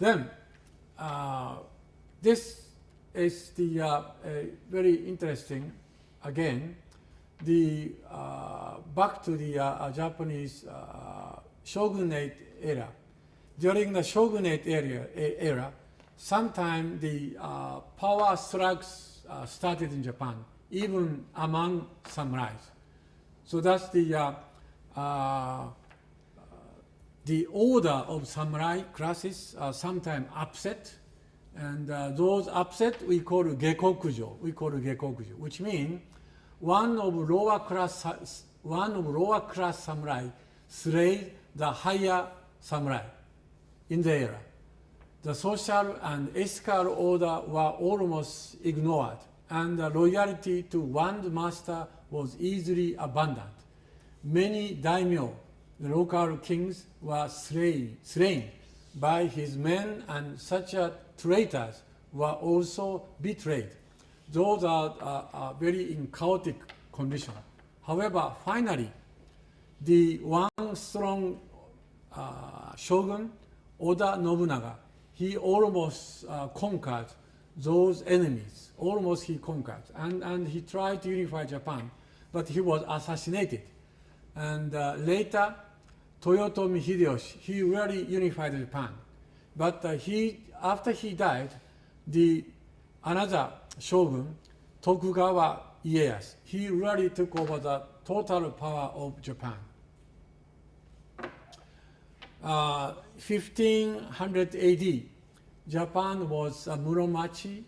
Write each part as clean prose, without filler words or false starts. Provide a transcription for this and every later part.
Then this is the very interesting again. The back to the Japanese shogunate era. During the shogunate era, sometime the power struggles started in Japan, even among samurais. So that's the order of samurai classes are sometimes upset, and those upset we call gekokujo. Which means one of lower class samurai slayed the higher samurai in the era. The social and ethical order were almost ignored, and the loyalty to one master was easily abandoned. Many daimyo, the local kings, were slain by his men, and such traitors were also betrayed. Those are very in chaotic condition. However, finally, the one strong shogun, Oda Nobunaga, he almost conquered those enemies. Almost he conquered. And he tried to unify Japan, but he was assassinated. And later, Toyotomi Hideyoshi, he really unified Japan. But after he died, another shogun, Tokugawa Ieyasu, he really took over the total power of Japan. 1500 AD, Japan was Muromachi,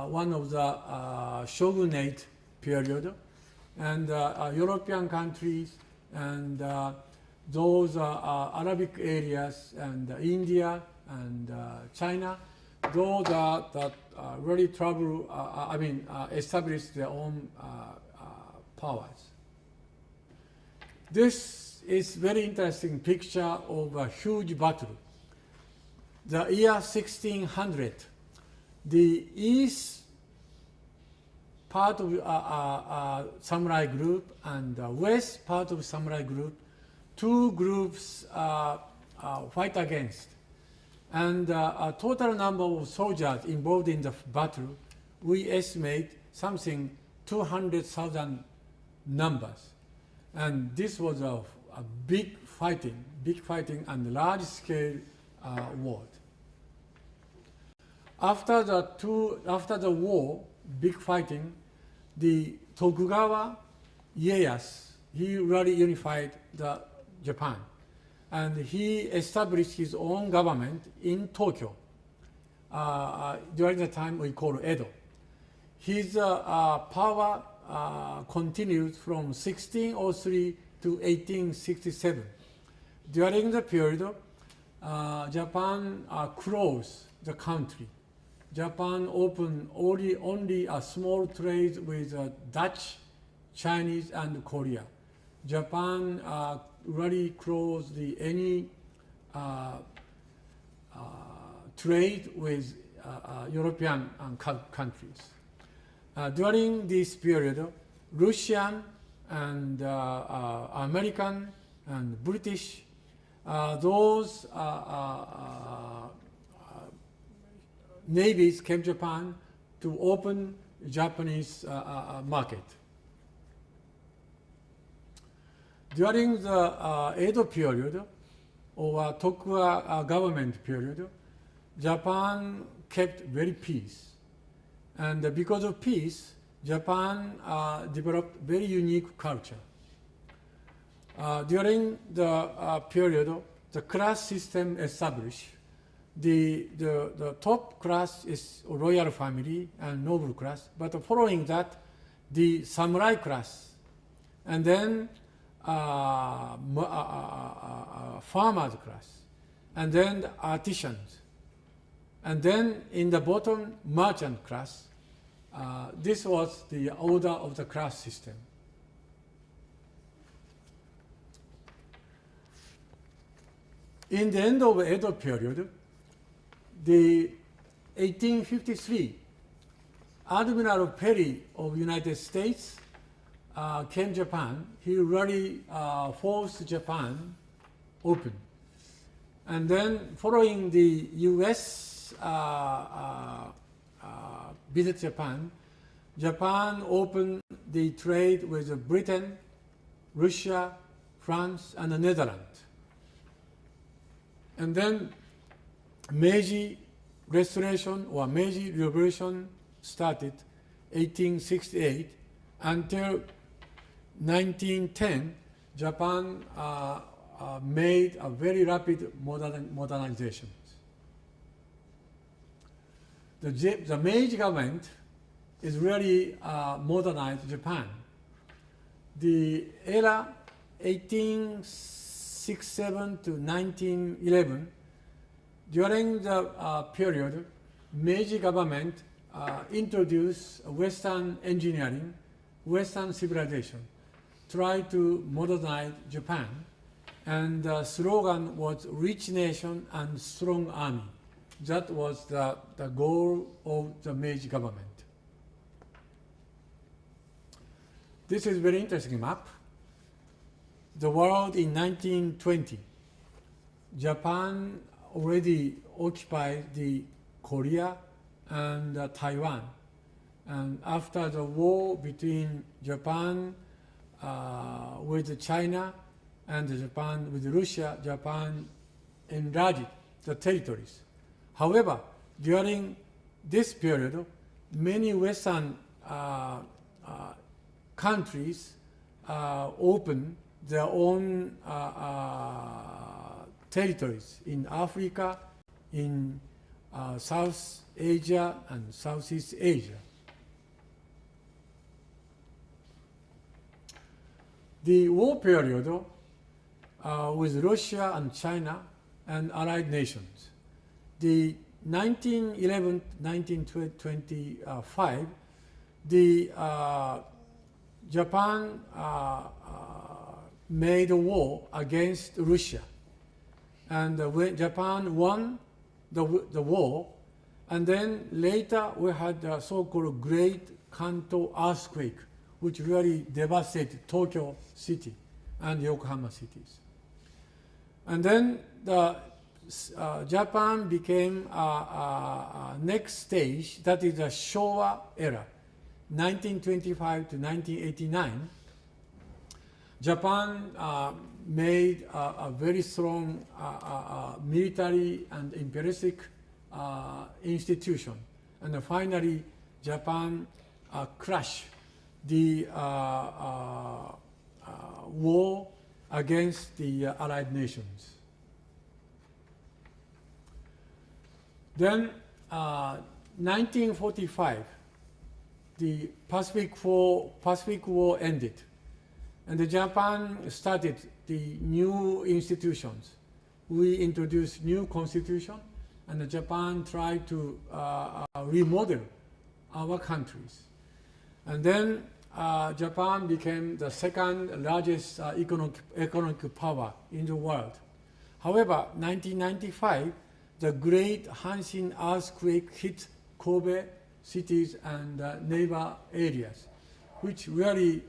one of the shogunate period, and European countries and those Arabic areas and India and China, those that really established their own powers. This is very interesting picture of a huge battle. The year 1600, the east part of samurai group and the west part of samurai group, two groups fight against. And a total number of soldiers involved in the battle, we estimate something 200,000 numbers. And this was a big fighting and large-scale war. After the war, big fighting, the Tokugawa Ieyasu, he really unified Japan, and he established his own government in Tokyo. During the time we call Edo. His power continued from 1603 to 1867. During the period, Japan closed the country. Japan opened only a small trade with Dutch, Chinese, and Korea. Japan really closed any trade with European countries. During this period, Russian and American and British, those navies came to Japan to open Japanese market. During the Edo period, or Tokugawa government period, Japan kept very peace. And because of peace, Japan developed very unique culture. During the period, the class system established. The top class is royal family and noble class, but following that, the samurai class, and then farmers class, and then the artisans, and then in the bottom, merchant class. This was the order of the class system. In the end of Edo period, the 1853, Admiral Perry of United States came to Japan. He really forced Japan open. And then following the US visit Japan, Japan opened the trade with Britain, Russia, France, and the Netherlands. And then Meiji Restoration or Meiji Revolution started 1868 until 1910. Japan made a very rapid modernization. The Meiji government is really modernized Japan. The era 1867 to 1911, during the period, Meiji government introduced Western engineering, Western civilization, tried to modernize Japan, and the slogan was "Rich nation and strong army." That was the goal of the Meiji government. This is a very interesting map. The world in 1920, Japan already occupied the Korea and Taiwan. And after the war between Japan with China and Japan with Russia, Japan enlarged the territories. However, during this period, many Western countries opened their own territories in Africa, in South Asia and Southeast Asia. The war period with Russia and China and allied nations. The 1911-1925, the Japan made a war against Russia, and when Japan won the war, and then later we had the so-called Great Kanto earthquake, which really devastated Tokyo City and Yokohama cities. And then Japan became a next stage, that is the Showa era, 1925 to 1989. Japan made a very strong military and imperialistic institution, and finally Japan crushed the war against the allied nations. Then 1945, the Pacific War ended, and Japan started the new institutions. We introduced new constitution, and Japan tried to remodel our countries. And then Japan became the second largest economic power in the world. However, 1995, the great Hanshin earthquake hit Kobe cities and neighbor areas, which really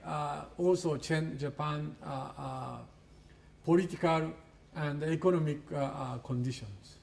also changed Japan's political and economic conditions.